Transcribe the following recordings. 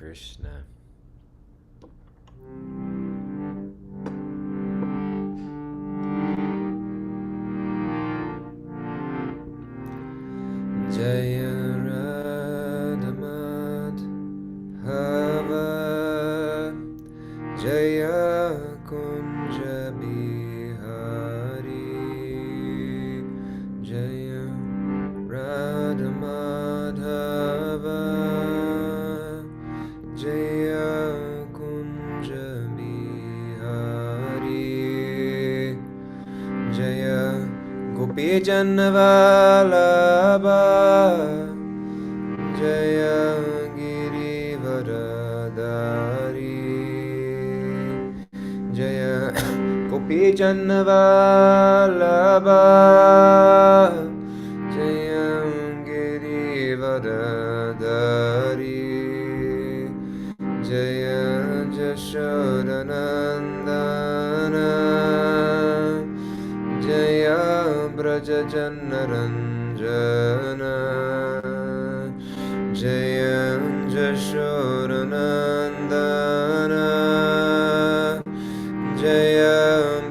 Krishna. Jaya Radhamat Hava Jaya Kunja Bihari Jaya Radhamadhava Jaya Kunja Bihari Jaya Gopi Jannavalabha Jaya Girivardhari Jaya Gopi Jannavalabha Jaya Girivardhari Jaya Jashodanandana Jaya Braja Jannaranjana Jaya Jashodanandana Jaya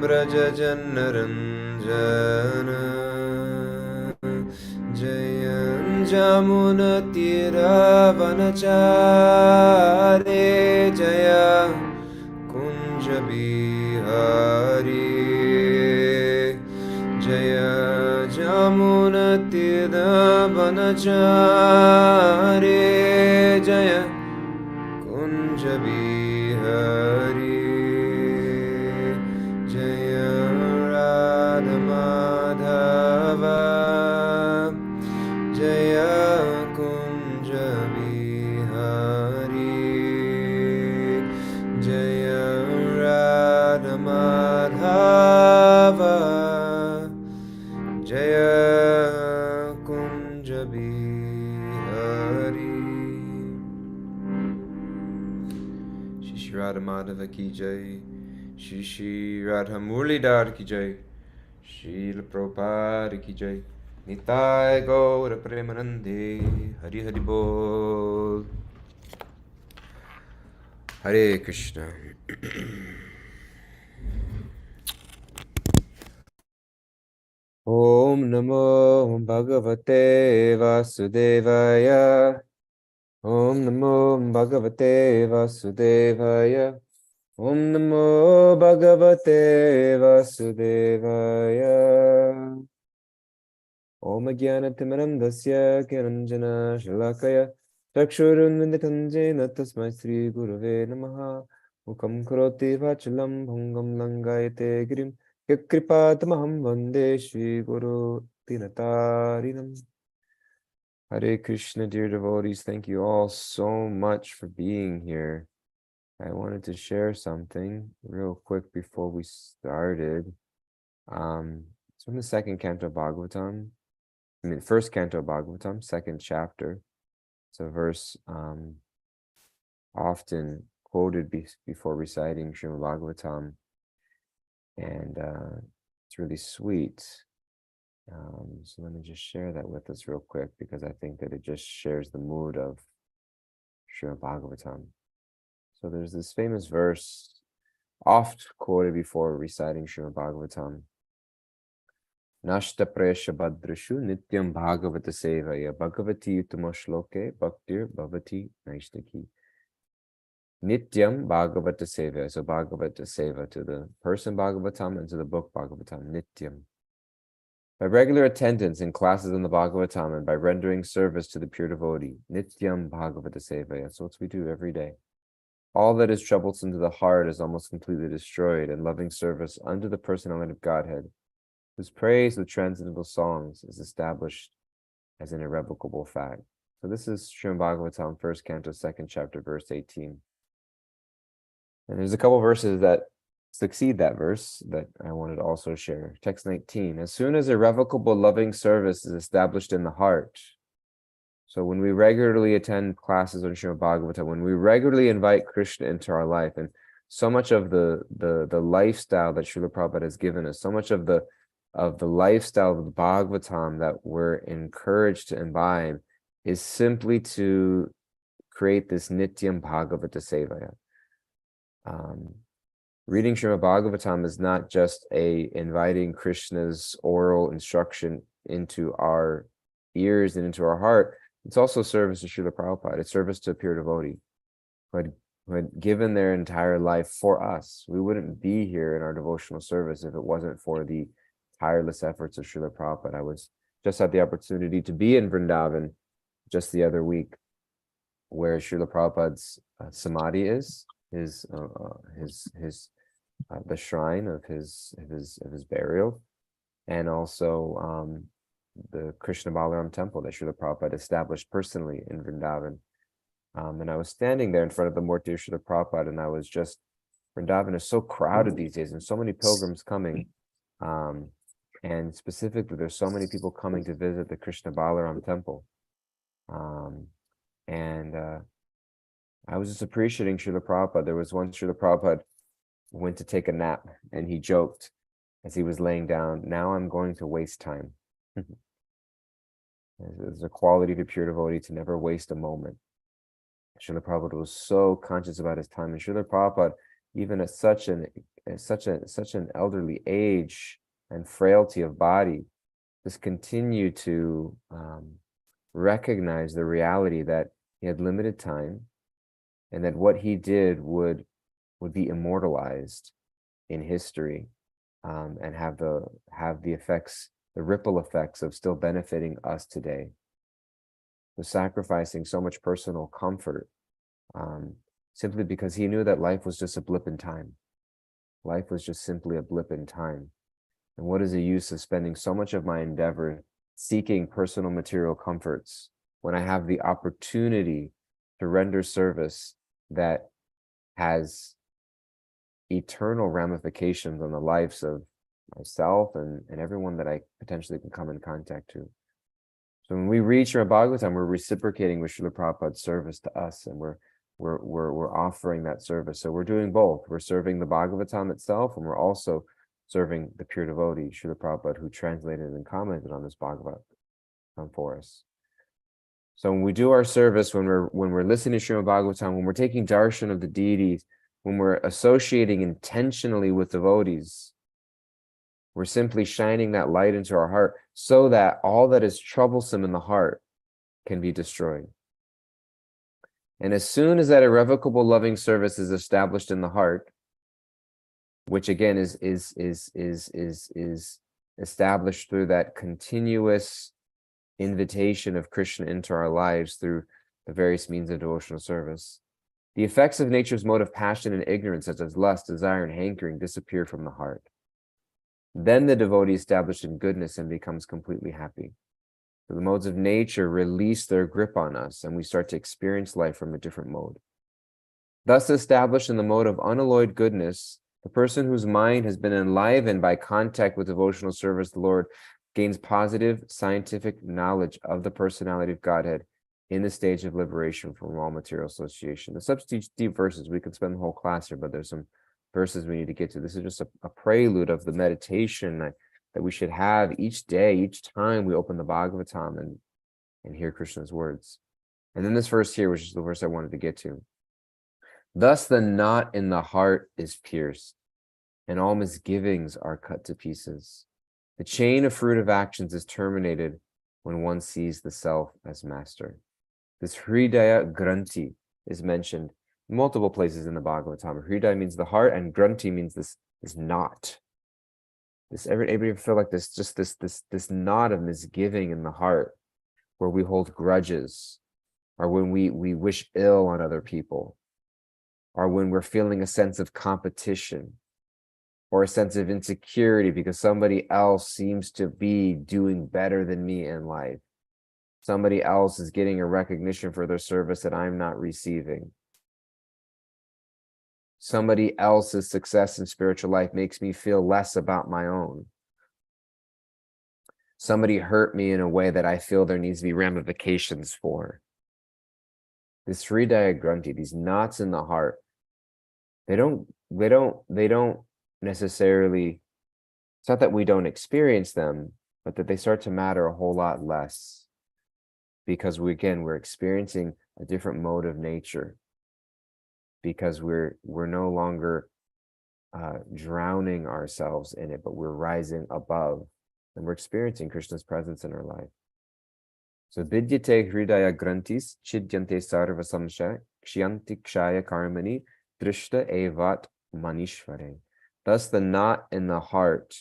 Braja Jannaranjana Jaya Jamuna Tiravanachare Jaya Kunja Bihari Jaya Jamuna Tiravanachare Jaya Kunja Bihari Jaya Radha Madhava Jaya Kunja Bihari Jaya Radha Madhava Jaya Kunja Bihari Shri Radha Madhava ki jai Shri Radha Murlidhar ki jai Shri Prabhupada ki jai Nitai Gaura Premanande Hari Hari Bol Hare Krishna Om Namo Bhagavate Vasudevaya Om Namo Bhagavate Vasudevaya Om Namo Bhagavate Vasudevaya Om Jnanatimirandasya Kiranjana Shalakaya Chakshurunvindatanjena Tasmai Sri Gurave Namaha Mukam Karoti Vachalam Bhangam Langayate Girim Yakripatamaham Vande Shri Guru Dinatarinam Hare Krishna, dear devotees, thank you all so much for being here. I wanted to share something real quick before we started. It's from the second canto of Bhagavatam. First canto of Bhagavatam, second chapter. It's a verse often quoted before reciting Srimad Bhagavatam, and it's really sweet. So let me just share that with us real quick, because I think that it just shares the mood of Srimad Bhagavatam. So there's this famous verse, oft quoted before reciting Srimad Bhagavatam. Nashta presha bhadrishu nityam bhagavata sevaya bhagavati utamashloke bhaktir bhavati naishtaki. Nityam bhagavata sevaya. So bhagavata seva, to the person Bhagavatam and to the book Bhagavatam, nityam. By regular attendance in classes in the Bhagavatam and by rendering service to the pure devotee, nityam bhagavata sevaya. So what we do every day. All that is troublesome to the heart is almost completely destroyed, and loving service unto the personality of Godhead, whose praise with transcendental songs is established as an irrevocable fact. So this is Srimad Bhagavatam, first canto, second chapter, verse 18. And there's a couple verses that succeed that verse that I wanted to also share. Text 19, as soon as irrevocable loving service is established in the heart, so when we regularly attend classes on Srimad Bhagavatam, when we regularly invite Krishna into our life, and so much of the lifestyle that Srila Prabhupada has given us, so much of the lifestyle of the Bhagavatam that we're encouraged to imbibe is simply to create this Nityam Bhagavata Sevaya. Reading Srimad Bhagavatam is not just inviting Krishna's oral instruction into our ears and into our heart. It's also service to Srila Prabhupada. It's service to a pure devotee who had given their entire life for us. We wouldn't be here in our devotional service if it wasn't for the tireless efforts of Srila Prabhupada. I just had the opportunity to be in Vrindavan just the other week, where Srila Prabhupada's samadhi is, the shrine of his burial, and also the Krishna Balaram temple that Srila Prabhupada established personally in Vrindavan. And I was standing there in front of the Murti of Srila Prabhupada, and I was just, Vrindavan is so crowded these days, and so many pilgrims coming. And specifically, there's so many people coming to visit the Krishna Balaram temple. And I was just appreciating Srila Prabhupada. There was once Srila Prabhupada went to take a nap, and he joked as he was laying down, "Now I'm going to waste time." There's a quality to pure devotee to never waste a moment. Srila Prabhupada was so conscious about his time, and Srila Prabhupada, even at such an elderly age and frailty of body, just continued to recognize the reality that he had limited time, and that what he did would be immortalized in history, and have the effects, the ripple effects of still benefiting us today. Was sacrificing so much personal comfort, simply because he knew that life was just a blip in time. Life was just simply a blip in time. And what is the use of spending so much of my endeavor seeking personal material comforts when I have the opportunity to render service that has eternal ramifications on the lives of myself and everyone that I potentially can come in contact to? So when we read Srimad Bhagavatam, we're reciprocating with Srila Prabhupada's service to us, and we're offering that service. So we're doing both. We're serving the Bhagavatam itself, and we're also serving the pure devotee, Srila Prabhupada, who translated and commented on this Bhagavatam for us. So when we do our service, when we're listening to Srimad Bhagavatam, when we're taking darshan of the deities, when we're associating intentionally with devotees, we're simply shining that light into our heart so that all that is troublesome in the heart can be destroyed. And as soon as that irrevocable loving service is established in the heart, which again is established through that continuous invitation of Krishna into our lives through the various means of devotional service, the effects of nature's mode of passion and ignorance, such as lust, desire, and hankering, disappear from the heart. Then the devotee is established in goodness and becomes completely happy. So the modes of nature release their grip on us, and we start to experience life from a different mode. Thus established in the mode of unalloyed goodness, the person whose mind has been enlivened by contact with devotional service to the Lord gains positive scientific knowledge of the personality of Godhead in the stage of liberation from all material association. The substitute deep verses, we could spend the whole class here, but there's some verses we need to get to. This is just a prelude of the meditation that we should have each day, each time we open the Bhagavatam and hear Krishna's words. And then this verse here, which is the verse I wanted to get to. Thus the knot in the heart is pierced, and all misgivings are cut to pieces. The chain of fruitive actions is terminated when one sees the self as master. This Hridaya Granthi is mentioned multiple places in the Bhagavatam. Hridaya means the heart, and Granthi means this knot. Everybody feel like this knot of misgiving in the heart, where we hold grudges, or when we wish ill on other people, or when we're feeling a sense of competition or a sense of insecurity because somebody else seems to be doing better than me in life. Somebody else is getting a recognition for their service that I'm not receiving. Somebody else's success in spiritual life makes me feel less about my own. Somebody hurt me in a way that I feel there needs to be ramifications for. This Hridaya Granthi, these knots in the heart, they don't necessarily, it's not that we don't experience them, but that they start to matter a whole lot less. because we're experiencing a different mode of nature, because we're no longer drowning ourselves in it, but we're rising above, and we're experiencing Krishna's presence in our life. So vidyate hridaya grantis chidyante sarva samsha ksyanti kshaya karmani drishta evat manishvare. Thus the knot in the heart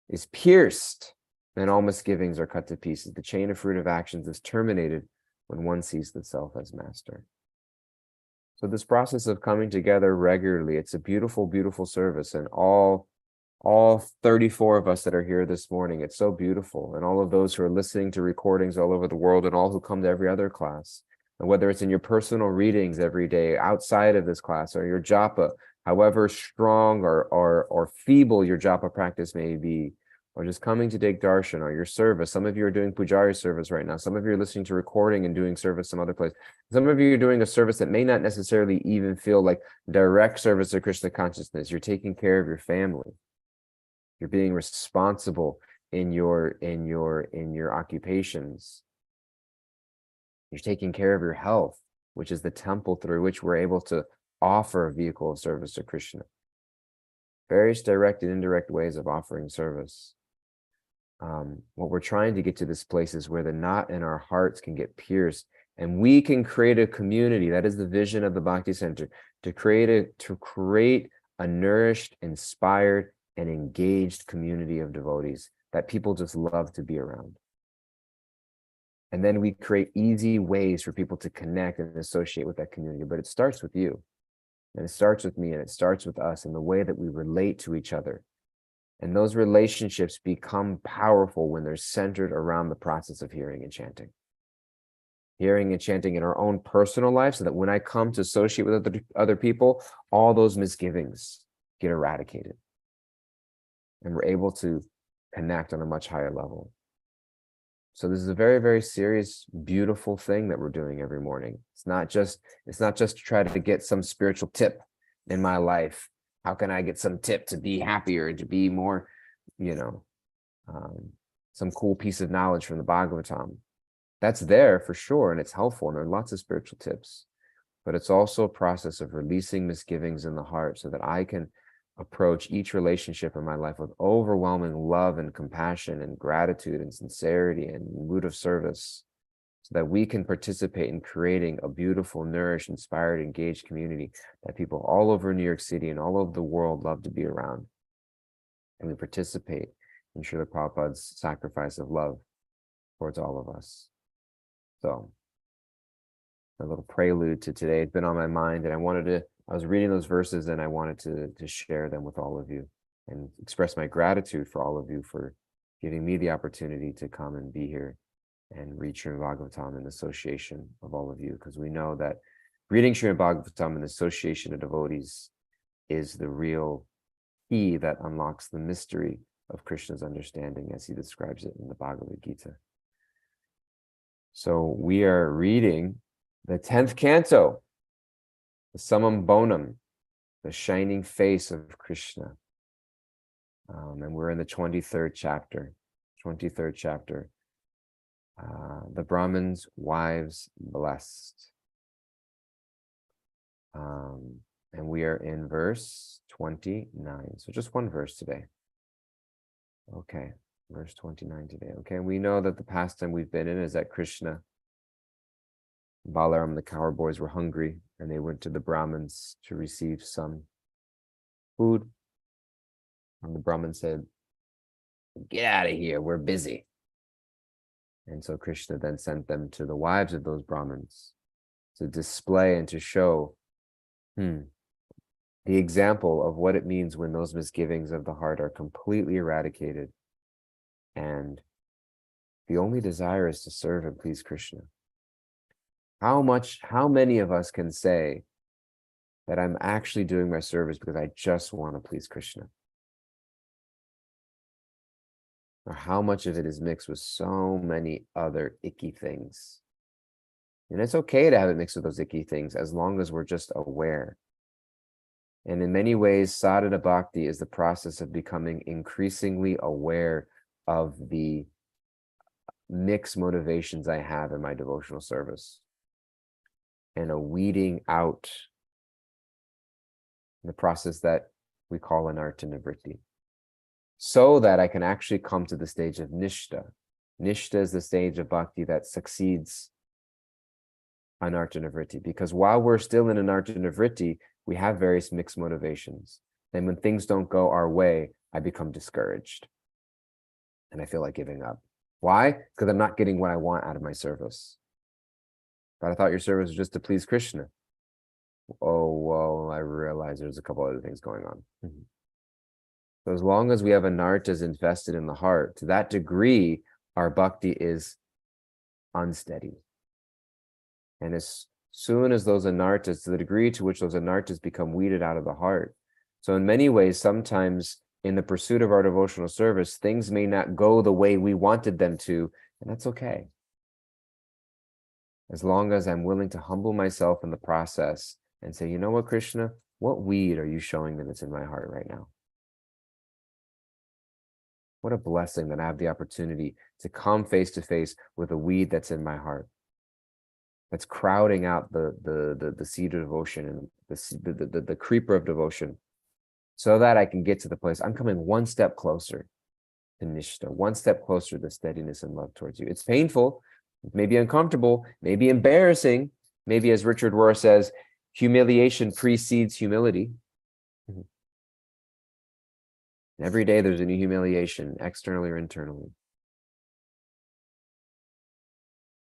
is pierced, and all misgivings are cut to pieces. The chain of fruitive actions is terminated when one sees the self as master. So this process of coming together regularly, it's a beautiful, beautiful service. And all 34 of us that are here this morning, it's so beautiful. And all of those who are listening to recordings all over the world, and all who come to every other class, and whether it's in your personal readings every day outside of this class, or your japa, however strong or feeble your japa practice may be, or just coming to take darshan, or your service. Some of you are doing pujari service right now. Some of you are listening to recording and doing service some other place. Some of you are doing a service that may not necessarily even feel like direct service to Krishna consciousness. You're taking care of your family. You're being responsible in your occupations. You're taking care of your health, which is the temple through which we're able to offer a vehicle of service to Krishna. Various direct and indirect ways of offering service. What we're trying to get to this place is where the knot in our hearts can get pierced, and we can create a community. That is the vision of the Bhakti Center, to create a nourished, inspired, and engaged community of devotees that people just love to be around. And then we create easy ways for people to connect and associate with that community. But it starts with you, and it starts with me, and it starts with us, in the way that we relate to each other. And those relationships become powerful when they're centered around the process of hearing and chanting. Hearing and chanting in our own personal life, so that when I come to associate with other people, all those misgivings get eradicated. And we're able to connect on a much higher level. So this is a very, very serious, beautiful thing that we're doing every morning. It's not just to try to get some spiritual tip in my life. How can I get some tip to be happier, to be more, some cool piece of knowledge from the Bhagavatam? That's there for sure, and it's helpful, and there are lots of spiritual tips. But it's also a process of releasing misgivings in the heart, so that I can approach each relationship in my life with overwhelming love and compassion and gratitude and sincerity and mood of service, so that we can participate in creating a beautiful, nourished, inspired, engaged community that people all over New York City and all over the world love to be around. And we participate in Srila Prabhupada's sacrifice of love towards all of us. So, a little prelude to today. It's been on my mind, and I was reading those verses, and I wanted to share them with all of you and express my gratitude for all of you for giving me the opportunity to come and be here and read Srimad Bhagavatam in association of all of you, because we know that reading Srimad Bhagavatam in association of devotees is the real key that unlocks the mystery of Krishna's understanding, as he describes it in the Bhagavad Gita. So we are reading the 10th canto, the Summum Bonum, the shining face of Krishna. And we're in the 23rd chapter. The Brahman's wives blessed. And we are in verse 29. So just one verse today. Okay, verse 29 today. Okay, we know that the pastime we've been in is that Krishna, Balaram, the cowherd boys, were hungry, and they went to the Brahmins to receive some food. And the Brahmin said, "Get out of here, we're busy." And so Krishna then sent them to the wives of those Brahmins to display and to show the example of what it means when those misgivings of the heart are completely eradicated, and the only desire is to serve and please Krishna. How many of us can say that I'm actually doing my service because I just want to please Krishna? Or how much of it is mixed with so many other icky things? And it's okay to have it mixed with those icky things, as long as we're just aware. And in many ways, sadhana bhakti is the process of becoming increasingly aware of the mixed motivations I have in my devotional service, and a weeding out in the process that we call anartha nivritti, so that I can actually come to the stage of nishta. Nishta is the stage of bhakti that succeeds anartha nivritti, because while we're still in anartha nivritti, we have various mixed motivations. And when things don't go our way, I become discouraged and I feel like giving up. Why? Because I'm not getting what I want out of my service. But I thought your service was just to please Krishna. Oh, well, I realize there's a couple other things going on. So as long as we have anarthas infested in the heart, to that degree, our bhakti is unsteady. And as soon as those anarthas, to the degree to which those anarthas become weeded out of the heart. So in many ways, sometimes in the pursuit of our devotional service, things may not go the way we wanted them to, and that's okay. As long as I'm willing to humble myself in the process and say, you know what, Krishna, what weed are you showing me that's in my heart right now? What a blessing that I have the opportunity to come face to face with a weed that's in my heart, that's crowding out the seed of devotion and the creeper of devotion, so that I can get to the place. I'm coming one step closer to nishta, one step closer to steadiness and love towards you. It's painful, maybe uncomfortable, maybe embarrassing, maybe, as Richard Rohr says, humiliation precedes humility. Every day there's a new humiliation, externally or internally.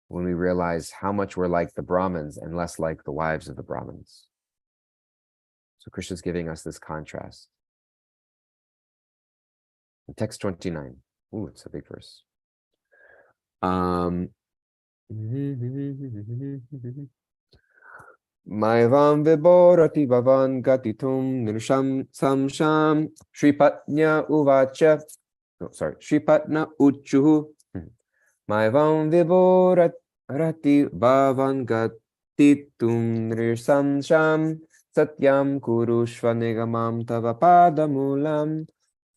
When we realize how much we're like the Brahmins and less like the wives of the Brahmins. So Krishna's giving us this contrast. In text 29. Ooh, it's a big verse. Maivam viborati bhavan gatitum nirsham samsham Shripatnya uvacha. Oh, sorry. Shripatna uchuhu. Maivam viborati bhavan gatitum nirsamsham Satyam kurushva nigamam tava padamulam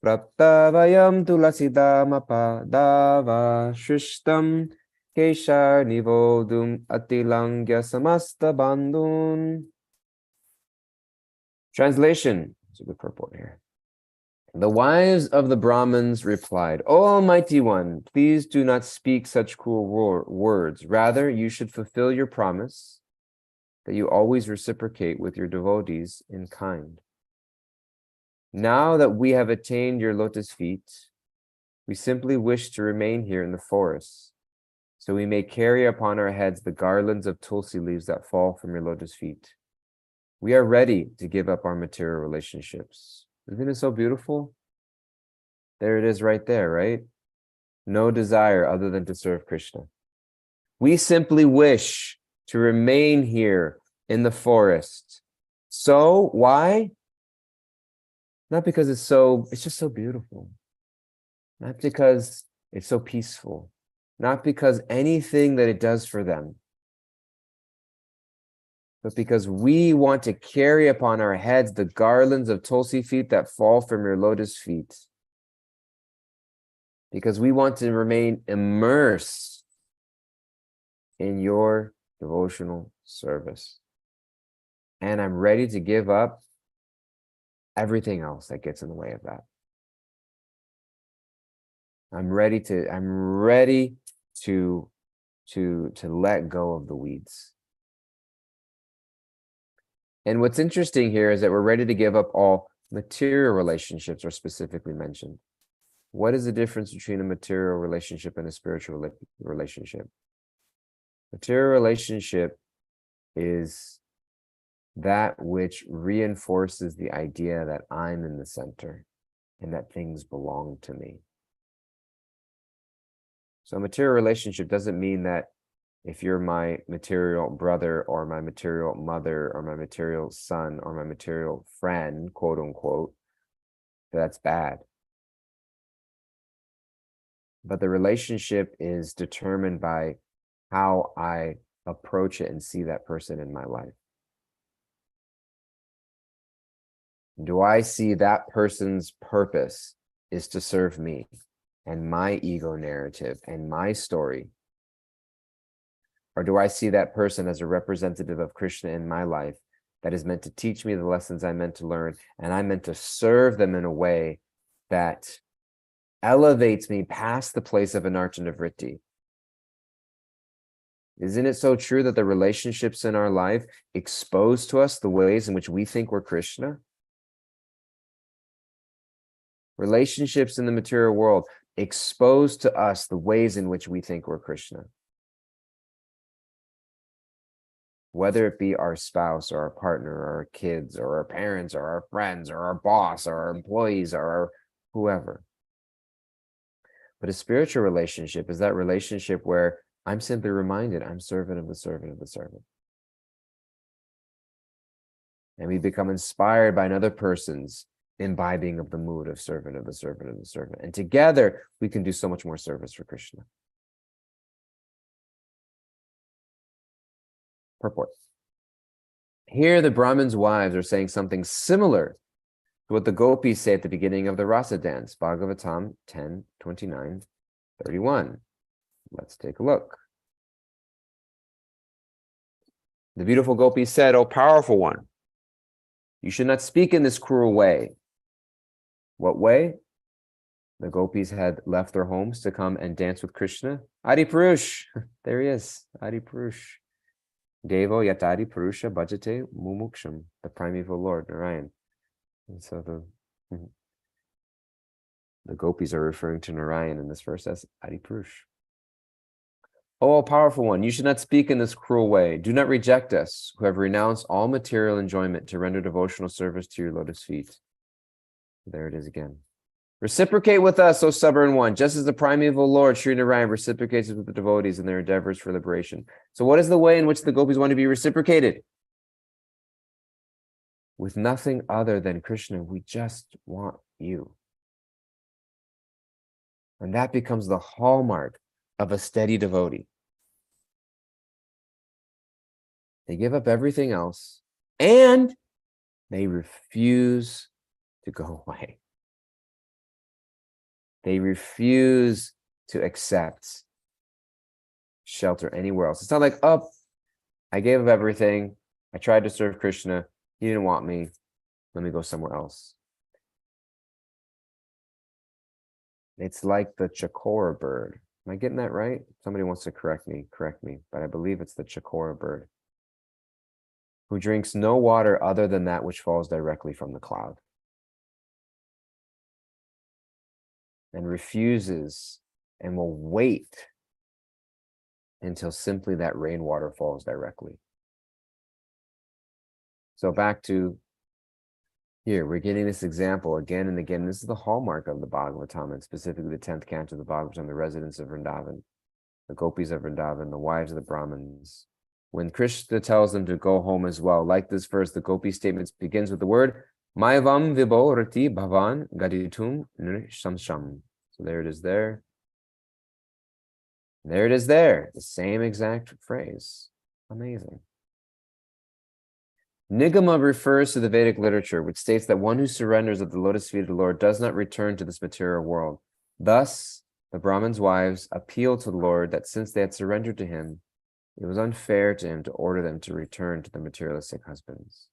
Praptavayam tulasidama padava shrishtam Keshar nivodum atilangya samasta bandun. Translation. There's a good purport here. The wives of the Brahmins replied, O Almighty One, please do not speak such cruel words. Rather, you should fulfill your promise that you always reciprocate with your devotees in kind. Now that we have attained your lotus feet, we simply wish to remain here in the forest, so we may carry upon our heads the garlands of tulsi leaves that fall from your lotus feet. We are ready to give up our material relationships. Isn't it so beautiful? There it is right there, right? No desire other than to serve Krishna. We simply wish to remain here in the forest. So, why? Not because it's just so beautiful. Not because it's so peaceful. Not because anything that it does for them, but because we want to carry upon our heads the garlands of tulsi feet that fall from your lotus feet. Because we want to remain immersed in your devotional service. And I'm ready to give up everything else that gets in the way of that. I'm ready to let go of the weeds. And what's interesting here is that we're ready to give up all material relationships are specifically mentioned. What is the difference between a material relationship and a spiritual relationship? Material relationship is that which reinforces the idea that I'm in the center and that things belong to me. So a material relationship doesn't mean that if you're my material brother or my material mother or my material son or my material friend, quote unquote, that's bad. But the relationship is determined by how I approach it and see that person in my life. Do I see that person's purpose is to serve me? and my ego narrative and my story? Or do I see that person as a representative of Krishna in my life that is meant to teach me the lessons I'm meant to learn, and I'm meant to serve them in a way that elevates me past the place of anartana vritti? Isn't it so true that the relationships in our life expose to us the ways in which we think we're Krishna? Relationships in the material world expose to us the ways in which we think we're Krishna. Whether it be our spouse or our partner or our kids or our parents or our friends or our boss or our employees or our whoever. But a spiritual relationship is that relationship where I'm simply reminded I'm servant of the servant of the servant. And we become inspired by another person's imbibing of the mood of servant of the servant of the servant. And together we can do so much more service for Krishna. Purport. Here the Brahmin's wives are saying something similar to what the gopis say at the beginning of the rasa dance, Bhagavatam 10:29-31. Let's take a look. The beautiful gopis said, "O powerful one, you should not speak in this cruel way." What way? The gopis had left their homes to come and dance with Krishna. Adi Purush, there he is, Adi Purush. Devo yatadi Purusha bhajate mumuksham, the primeval Lord, Narayan. And so the gopis are referring to Narayan in this verse as Adi Purush. O powerful one, you should not speak in this cruel way. Do not reject us, who have renounced all material enjoyment to render devotional service to your lotus feet. There it is again. Reciprocate with us, O stubborn one, just as the primeval Lord, Sri Narayan, reciprocates with the devotees in their endeavors for liberation. So what is the way in which the gopis want to be reciprocated? With nothing other than Krishna. We just want you. And that becomes the hallmark of a steady devotee. They give up everything else and they refuse to go away. They refuse to accept shelter anywhere else. It's not like, oh, I gave up everything. I tried to serve Krishna. He didn't want me. Let me go somewhere else. It's like the chakora bird. Am I getting that right? Somebody wants to correct me, but I believe it's the chakora bird, who drinks no water other than that which falls directly from the cloud, and refuses and will wait until simply that rainwater falls directly. So back to here, we're getting this example again and again. This is the hallmark of the Bhagavatam, and specifically the 10th canto of the Bhagavatam, the residents of Vrindavan, the gopis of Vrindavan, the wives of the Brahmins. When Krishna tells them to go home as well, like this verse, the gopi statement begins with the word Maivam Vibo Rati Bhavan Gaditum Nirsamsham. So there it is there. There it is there. The same exact phrase. Amazing. Nigama refers to the Vedic literature, which states that one who surrenders at the lotus feet of the Lord does not return to this material world. Thus, the Brahmins' wives appealed to the Lord that since they had surrendered to him, it was unfair to him to order them to return to their materialistic husbands.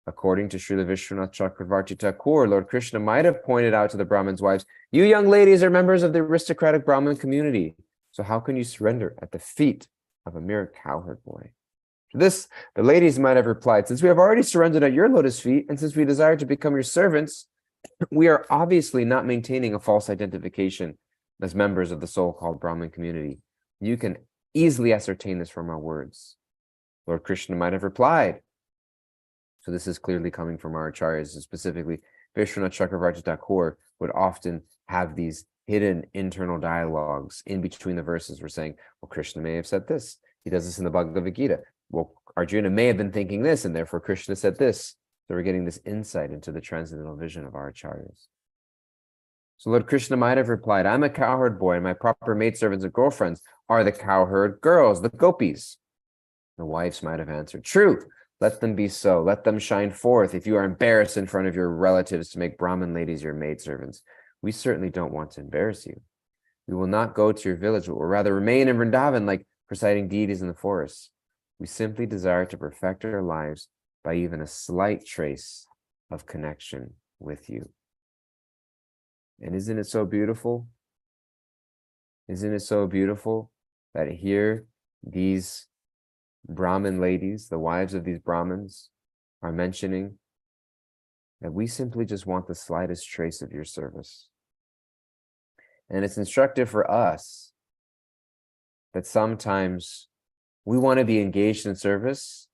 According to Srila Vishwanath Chakravarti Thakur, Lord Krishna might have pointed out to the Brahmins' wives, "You young ladies are members of the aristocratic Brahmin community, so how can you surrender at the feet of a mere cowherd boy?" To this, the ladies might have replied, "Since we have already surrendered at your lotus feet, and since we desire to become your servants, we are obviously not maintaining a false identification as members of the so-called Brahmin community. You can easily ascertain this from our words." Lord Krishna might have replied. So this is clearly coming from our acharyas, and specifically Vishwanath Chakravarti Thakur would often have these hidden internal dialogues in between the verses. We're saying, well, Krishna may have said this. He does this in the Bhagavad Gita. Well, Arjuna may have been thinking this, and therefore Krishna said this. So we're getting this insight into the transcendental vision of our acharyas. So Lord Krishna might have replied, "I'm a cowherd boy, and my proper maidservants and girlfriends are the cowherd girls, the gopis." The wives might have answered, "True, let them be so. Let them shine forth if you are embarrassed in front of your relatives to make Brahmin ladies your maidservants. We certainly don't want to embarrass you. We will not go to your village, but will rather remain in Vrindavan like presiding deities in the forest. We simply desire to perfect our lives by even a slight trace of connection with you. And isn't it so beautiful? Isn't it so beautiful that here these Brahmin ladies, the wives of these Brahmins, are mentioning that we simply just want the slightest trace of your service. And it's instructive for us that sometimes we want to be engaged in service,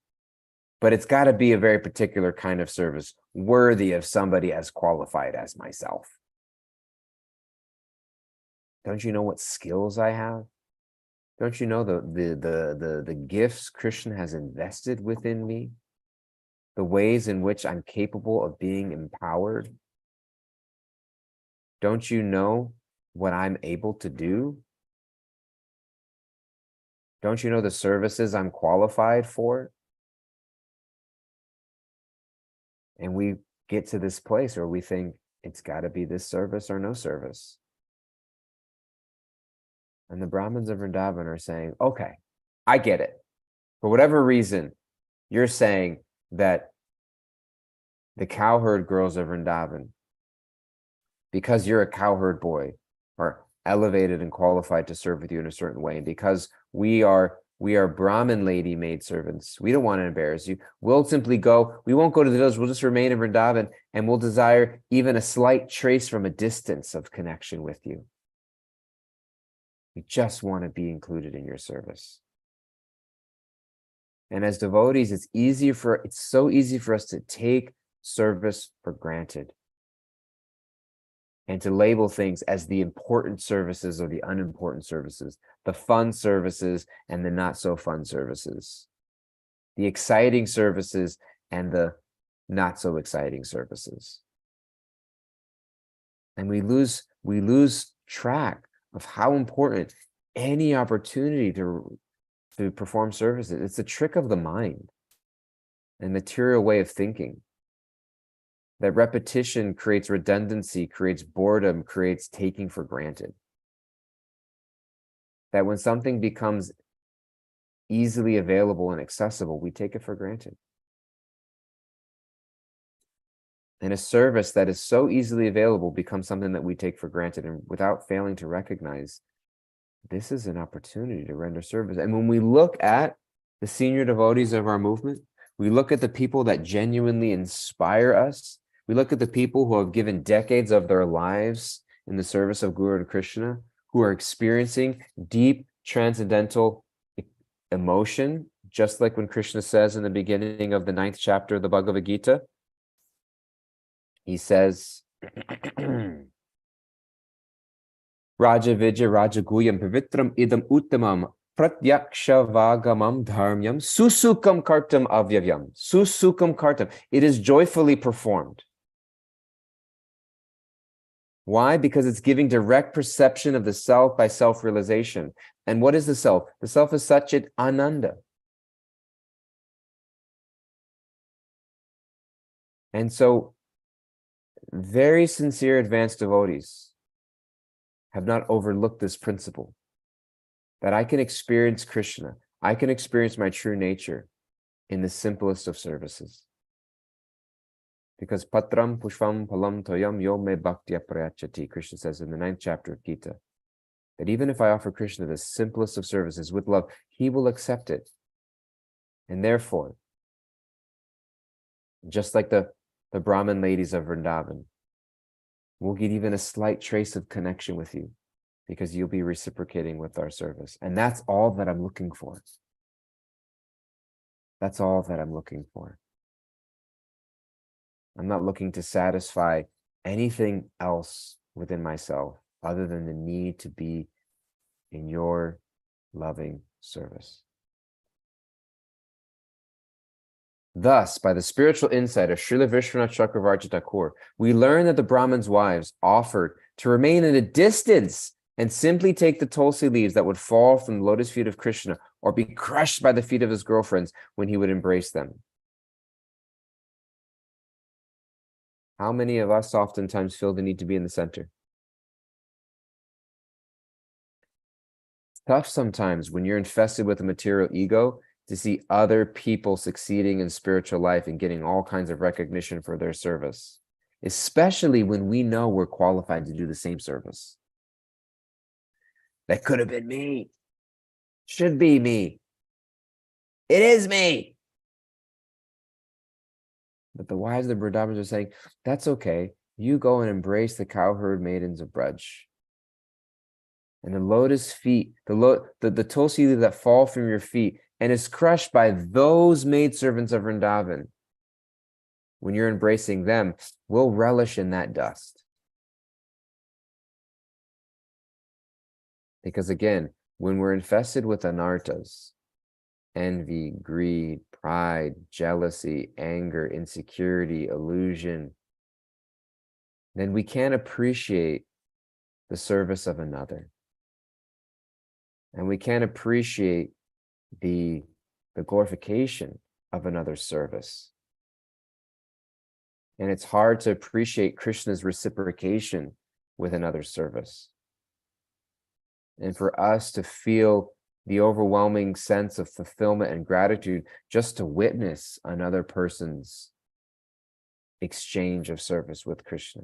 but it's got to be a very particular kind of service, worthy of somebody as qualified as myself. Don't you know what skills I have? Don't you know the gifts Krishna has invested within me? The ways in which I'm capable of being empowered? Don't you know what I'm able to do? Don't you know the services I'm qualified for? And we get to this place where we think it's got to be this service or no service. And the Brahmins of Vrindavan are saying, okay, I get it. For whatever reason, you're saying that the cowherd girls of Vrindavan, because you're a cowherd boy, are elevated and qualified to serve with you in a certain way. And because we are Brahmin lady maidservants, we don't want to embarrass you. We'll simply go, we won't go to the village, we'll just remain in Vrindavan, and we'll desire even a slight trace from a distance of connection with you. We just want to be included in your service. And as devotees, it's so easy for us to take service for granted and to label things as the important services or the unimportant services, the fun services and the not so fun services, the exciting services and the not so exciting services. And we lose track of how important any opportunity to perform services. It's a trick of the mind and material way of thinking. That repetition creates redundancy, creates boredom, creates taking for granted. That when something becomes easily available and accessible, we take it for granted. And a service that is so easily available becomes something that we take for granted, and without failing to recognize this is an opportunity to render service. And when we look at the senior devotees of our movement, we look at the people that genuinely inspire us. We look at the people who have given decades of their lives in the service of Guru and Krishna, who are experiencing deep transcendental emotion, just like when Krishna says in the beginning of the 9th chapter of the Bhagavad Gita, he says, Raja Vijay Raja Guyam Pavitram Idam Uttamam Pratyaksha Vagamam Dharmyam Susukam Kartam Avyavyam. Susukam Kartam. It is joyfully performed. Why? Because it's giving direct perception of the self by self-realization. And what is the self? The self is Satchit Ananda. And so, very sincere advanced devotees have not overlooked this principle, that I can experience Krishna, I can experience my true nature in the simplest of services. Because patram pushpam palam toyam yo me bhaktya prayachati, Krishna says in the 9th chapter of Gita, that even if I offer Krishna the simplest of services with love, he will accept it. And therefore, just like the Brahmin ladies of Vrindavan, we'll get even a slight trace of connection with you because you'll be reciprocating with our service. And that's all that I'm looking for. That's all that I'm looking for. I'm not looking to satisfy anything else within myself other than the need to be in your loving service. Thus, by the spiritual insight of Srila Vishwanath Chakravarti Thakur, we learn that the Brahmin's wives offered to remain at a distance and simply take the tulsi leaves that would fall from the lotus feet of Krishna or be crushed by the feet of his girlfriends when he would embrace them. How many of us oftentimes feel the need to be in the center? tough sometimes when you're infested with a material ego to see other people succeeding in spiritual life and getting all kinds of recognition for their service, especially when we know we're qualified to do the same service. That could have been me. Should be me. It is me. But the wives of the Vrindavan are saying, that's okay. You go and embrace the cowherd maidens of Braj. And the lotus feet, the tulsi leaves that fall from your feet and is crushed by those maidservants of Vrindavan, when you're embracing them, will relish in that dust. Because again, when we're infested with anartas, envy, greed, pride, jealousy, anger, insecurity, illusion, then we can't appreciate the service of another. And we can't appreciate the glorification of another's service. And it's hard to appreciate Krishna's reciprocation with another's service. And for us to feel the overwhelming sense of fulfillment and gratitude just to witness another person's exchange of service with Krishna.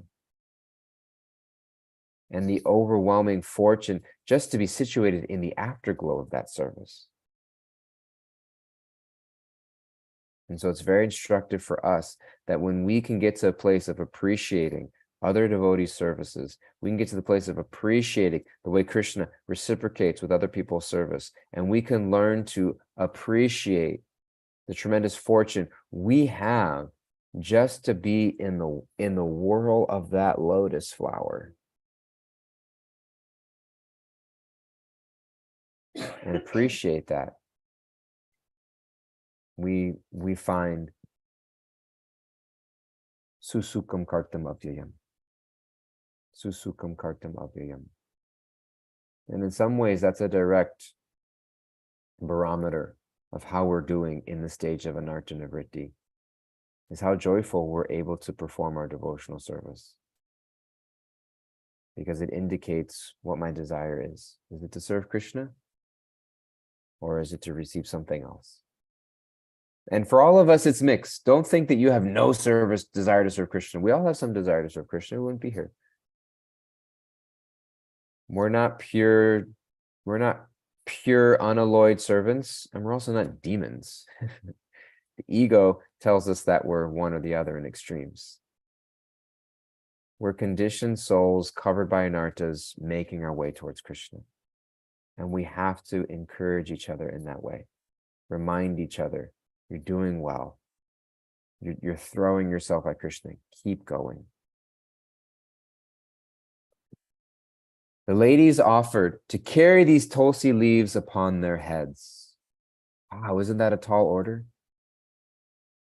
And the overwhelming fortune just to be situated in the afterglow of that service. And so it's very instructive for us that when we can get to a place of appreciating other devotee services, we can get to the place of appreciating the way Krishna reciprocates with other people's service, and we can learn to appreciate the tremendous fortune we have just to be in the whirl of that lotus flower. And appreciate that. We find susukam kartam avyayam. Susukam kartam avyayam. And in some ways, that's a direct barometer of how we're doing in the stage of anartha nivritti, is how joyful we're able to perform our devotional service. Because it indicates what my desire is. Is it to serve Krishna? Or is it to receive something else? And for all of us, it's mixed. Don't think that you have no desire to serve Krishna. We all have some desire to serve Krishna. We wouldn't be here. We're not pure unalloyed servants, and we're also not demons. The ego tells us that we're one or the other in extremes. We're conditioned souls covered by anarthas making our way towards Krishna. And we have to encourage each other in that way. Remind each other, you're doing well. You're throwing yourself at Krishna. Keep going. The ladies offered to carry these tulsi leaves upon their heads. Wow, isn't that a tall order?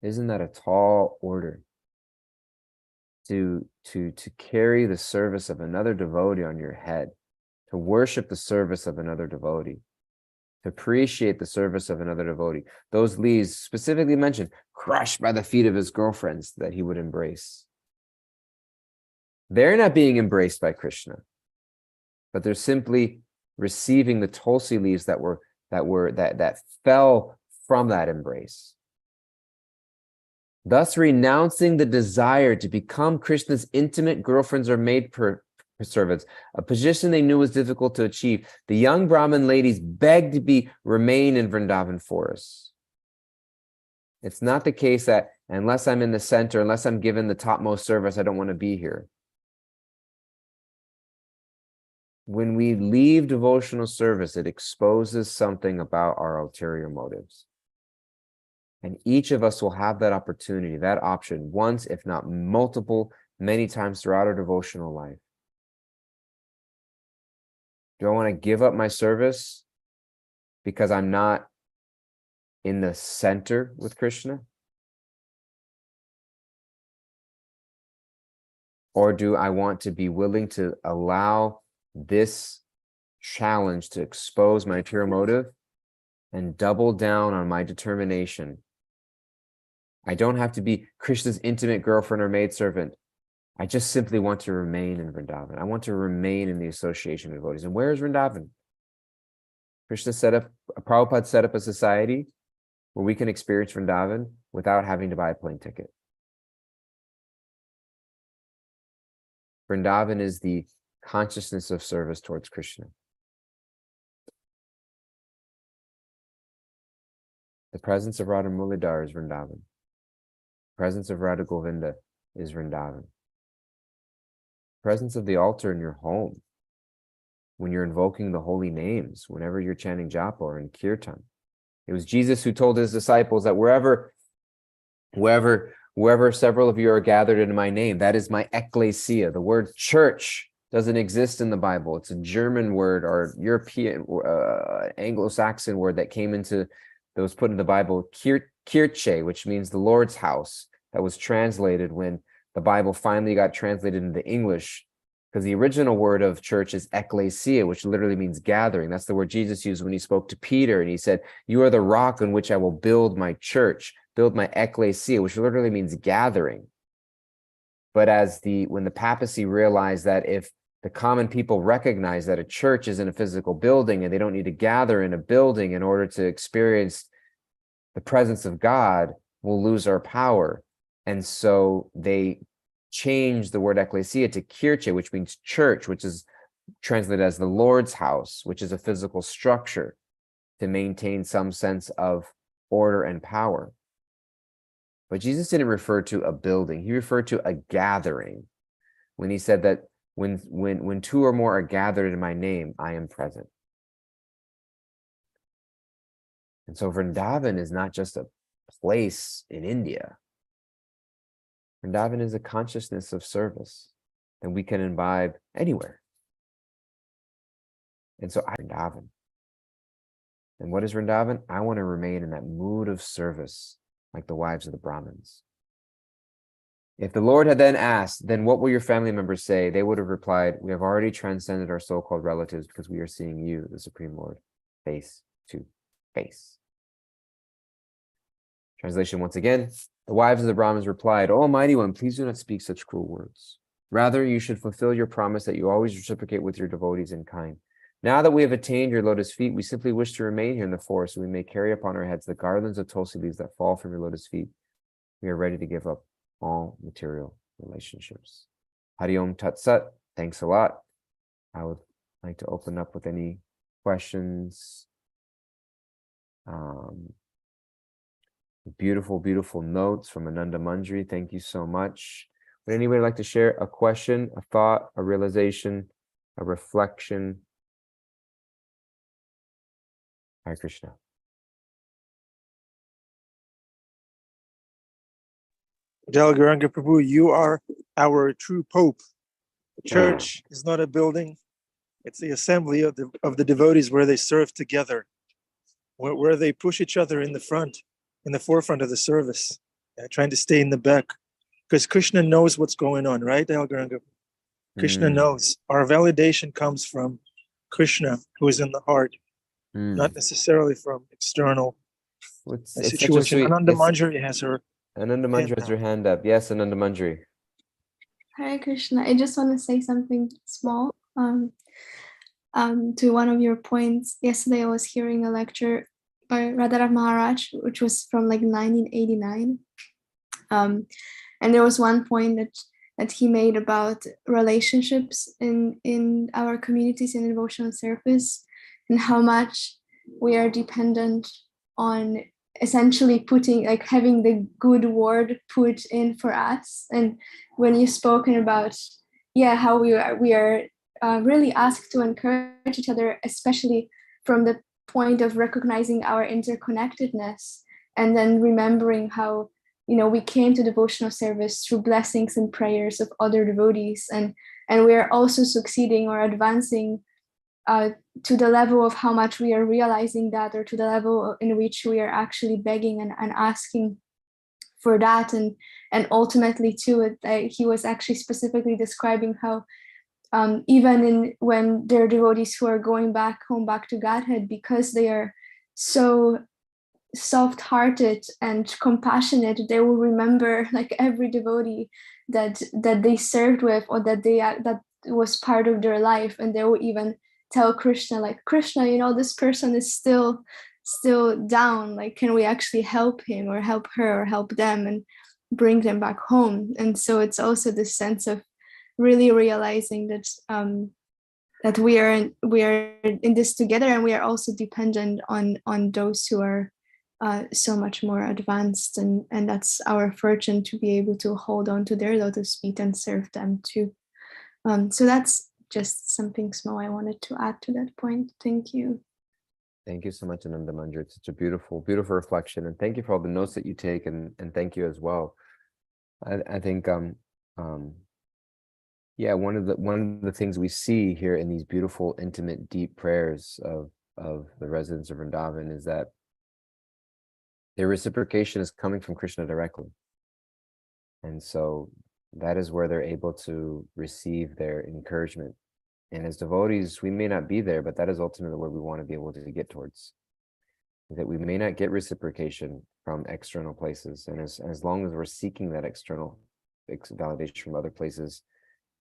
Isn't that a tall order? To carry the service of another devotee on your head, to worship the service of another devotee, to appreciate the service of another devotee. Those leaves specifically mentioned, crushed by the feet of his girlfriends that he would embrace. They're not being embraced by Krishna, but they're simply receiving the tulsi leaves that fell from that embrace. Thus renouncing the desire to become Krishna's intimate girlfriends or maidservants, a position they knew was difficult to achieve, the young Brahmin ladies begged to remain in Vrindavan forests. It's not the case that unless I'm in the center, unless I'm given the topmost service, I don't want to be here. When we leave devotional service, it exposes something about our ulterior motives. And each of us will have that opportunity, that option, once, if not many times throughout our devotional life. Do I want to give up my service because I'm not in the center with Krishna? Or do I want to be willing to allow this challenge to expose my ulterior motive and double down on my determination? I don't have to be Krishna's intimate girlfriend or maidservant. I just simply want to remain in Vrindavan. I want to remain in the association of devotees. And where is Vrindavan? Prabhupada set up a society where we can experience Vrindavan without having to buy a plane ticket. Vrindavan is the consciousness of service towards Krishna. The presence of Radha Mulidhar is Vrindavan. The presence of Radha Govinda is Vrindavan. The presence of the altar in your home, when you're invoking the holy names, whenever you're chanting japa or in kirtan. It was Jesus who told his disciples that wherever several of you are gathered in my name, that is my ecclesia. The word church doesn't exist in the Bible. It's a German word or European, Anglo-Saxon word that was put in the Bible, Kirche, which means the Lord's house, that was translated when the Bible finally got translated into English, because the original word of church is ecclesia, which literally means gathering. That's the word Jesus used when he spoke to Peter, and he said, you are the rock on which I will build my church, build my ecclesia, which literally means gathering. But when the papacy realized that if the common people recognize that a church isn't a physical building and they don't need to gather in a building in order to experience the presence of God, we'll lose our power. And so they changed the word ecclesia to kirche, which means church, which is translated as the Lord's house, which is a physical structure to maintain some sense of order and power. But Jesus didn't refer to a building. He referred to a gathering when he said that when two or more are gathered in my name, I am present. And so Vrindavan is not just a place in India. Vrindavan is a consciousness of service that we can imbibe anywhere. And so Vrindavan. And what is Vrindavan? I want to remain in that mood of service like the wives of the Brahmins. If the Lord had then asked, then what will your family members say? They would have replied, we have already transcended our so-called relatives because we are seeing you, the Supreme Lord, face to face. Translation once again, the wives of the Brahmins replied, O Almighty One, please do not speak such cruel words. Rather, you should fulfill your promise that you always reciprocate with your devotees in kind. Now that we have attained your lotus feet, we simply wish to remain here in the forest so we may carry upon our heads the garlands of tulsi leaves that fall from your lotus feet. We are ready to give up all material relationships. Hari Om Tat Sat. Thanks a lot. I would like to open up with any questions. Beautiful, beautiful notes from Ananda Manjari. Thank you so much. Would anybody like to share a question, a thought, a realization, a reflection? Hare Krishna. Dayal Gauranga Prabhu, you are our true Pope. The church is not a building. It's the assembly of the devotees where they serve together, where they push each other in the forefront of the service, trying to stay in the back. Because Krishna knows what's going on, right, Dayal Gauranga? Krishna knows. Our validation comes from Krishna, who is in the heart, not necessarily from external situation. Ananda Manjari has her hand up. Yes, Ananda Manjari. Hare Krishna. I just want to say something small to one of your points. Yesterday I was hearing a lecture by Radharav Maharaj, which was from like 1989. And there was one point that he made about relationships in our communities in devotional service, and how much we are dependent on essentially having the good word put in for us. And when you've spoken about how we are really asked to encourage each other, especially from the point of recognizing our interconnectedness, and then remembering how we came to devotional service through blessings and prayers of other devotees, and we are also succeeding or advancing to the level of how much we are realizing that, or to the level in which we are actually begging and asking for that. And ultimately too, he was actually specifically describing how even when there are devotees who are going back to Godhead, because they are so soft-hearted and compassionate, they will remember like every devotee that they served with, or that was part of their life, and they will even tell Krishna, like, Krishna, you know, this person is still down, like, can we actually help him or help her or help them and bring them back home? And so it's also this sense of really realizing that that we are in this together, and we are also dependent on those who are so much more advanced, and that's our fortune to be able to hold on to their lotus feet and serve them too. So that's just something small I wanted to add to that point. Thank you. Thank you so much, Ananda Manjur. It's such a beautiful, beautiful reflection, and thank you for all the notes that you take, and thank you as well. I think yeah, one of the things we see here in these beautiful, intimate, deep prayers of the residents of Vrindavan is that their reciprocation is coming from Krishna directly. And so that is where they're able to receive their encouragement. And as devotees, we may not be there, but that is ultimately where we want to be able to get towards. That we may not get reciprocation from external places. And as long as we're seeking that external validation from other places,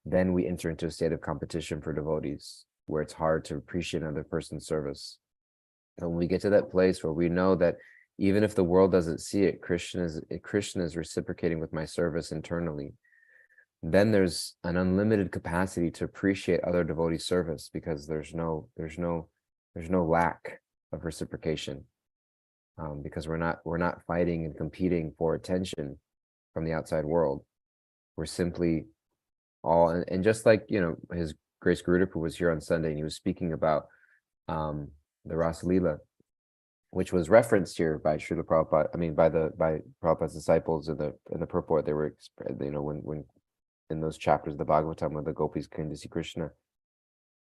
then we enter into a state of competition for devotees, where it's hard to appreciate another person's service. And when we get to that place where we know that even if the world doesn't see it, Krishna is reciprocating with my service internally, then there's an unlimited capacity to appreciate other devotees' service, because there's no lack of reciprocation, because we're not fighting and competing for attention from the outside world. We're simply all, and just like, you know, His Grace Garuda was here on Sunday, and he was speaking about the Rasa Leela, which was referenced here by Srila Prabhupada. I mean, by Prabhupada's disciples in the purport. They were, you know, when in those chapters of the Bhagavatam where the gopis came to see Krishna,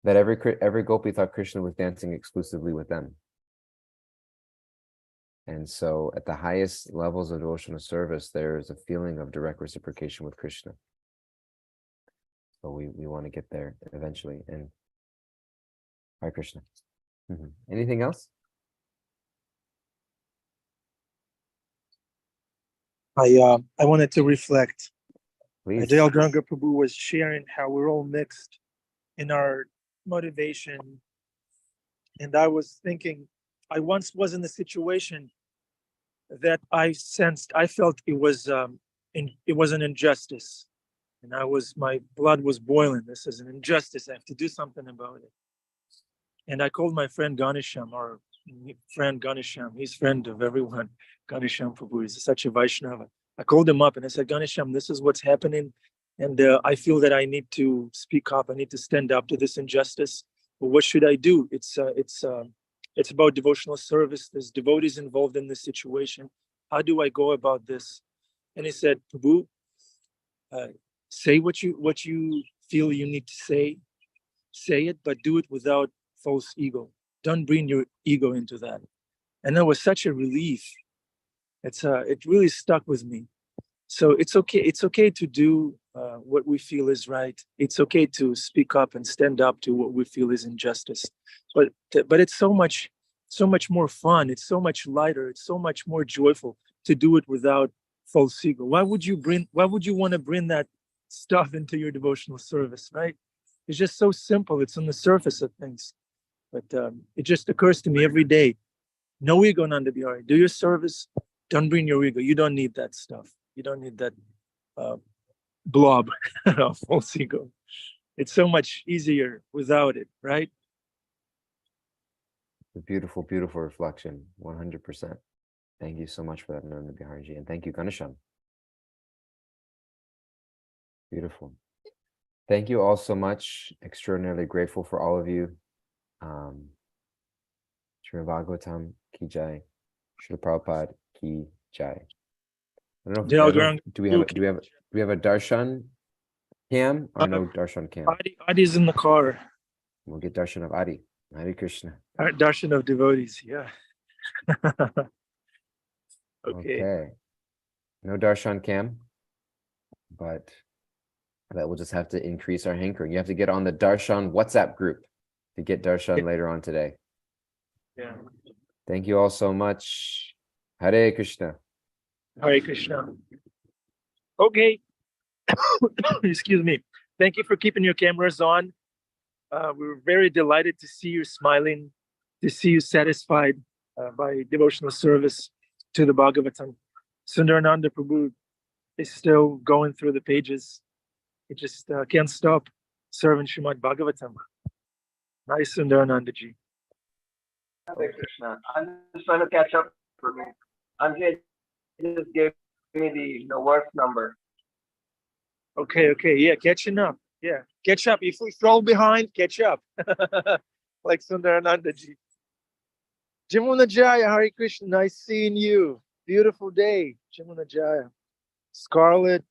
that every gopi thought Krishna was dancing exclusively with them. And so at the highest levels of devotional service, there is a feeling of direct reciprocation with Krishna. So we want to get there eventually. And Hare Krishna. Anything else? I wanted to reflect. Please. Dayal Gauranga Prabhu was sharing how we're all mixed in our motivation. And I was thinking, I once was in a situation that I felt it was an injustice. And my blood was boiling. This is an injustice. I have to do something about it. And I called my friend Ganesham, he's friend of everyone. Ganesham Prabhu is such a Vaishnava. I called him up and I said, Ganesham, this is what's happening. And I feel that I need to speak up. I need to stand up to this injustice. But what should I do? It's about devotional service. There's devotees involved in this situation. How do I go about this? And he said, Prabhu, say what you feel you need to say it, but do it without false ego. Don't bring your ego into that. And that was such a relief. It really stuck with me. So it's okay to do what we feel is right. It's okay to speak up and stand up to what we feel is injustice. But it's so much more fun. It's so much lighter. It's so much more joyful to do it without false ego. Why would you want to bring that stuff into your devotional service, right? It's just so simple. It's on the surface of things. But it just occurs to me every day. No ego, Nanda Bihari. Do your service. Don't bring your ego. You don't need that stuff. You don't need that blob of false ego. It's so much easier without it, right? A beautiful, beautiful reflection. 100%. Thank you so much for that, Nanda Biharji. And thank you, Ganesham. Beautiful. Thank you all so much. Extraordinarily grateful for all of you. Srimad Bhagavatam ki jai. Srila Prabhupada ki jai. I don't know. Do we have a darshan cam or no darshan cam? Adi's in the car. We'll get darshan of Adi. Hare Krishna. Darshan of devotees. Yeah. Okay. No darshan cam, but that will just have to increase our hankering. You have to get on the darshan WhatsApp group to get darshan later on today. Yeah. Thank you all so much. Hare Krishna. Hare Krishna. Okay. Excuse me. Thank you for keeping your cameras on. We were very delighted to see you smiling, to see you satisfied by devotional service to the Bhagavatam. Sundarananda Prabhu is still going through the pages. He just can't stop serving Srimad Bhagavatam. Nice, Sundarananda ji. Hare Krishna. I'm just trying to catch up for me. Andrea just gave me the work number. Okay, yeah, catching up. Yeah, catch up. If we fall behind, catch up. Like Sundarananda ji. Jamuna Jaya, Hare Krishna, nice seeing you. Beautiful day, Jamuna Jaya. Scarlett,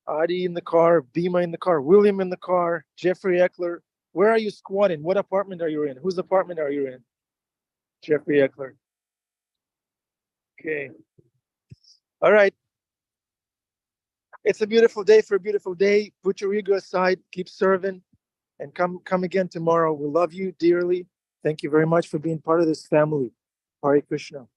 Adi in the car, Bhima in the car, William in the car, Jeffrey Eckler. Where are you squatting? What apartment are you in? Whose apartment are you in? Jeffrey Eckler. Okay. All right. It's a beautiful day for a beautiful day. Put your ego aside, keep serving, and come again tomorrow. We love you dearly. Thank you very much for being part of this family. Hare Krishna.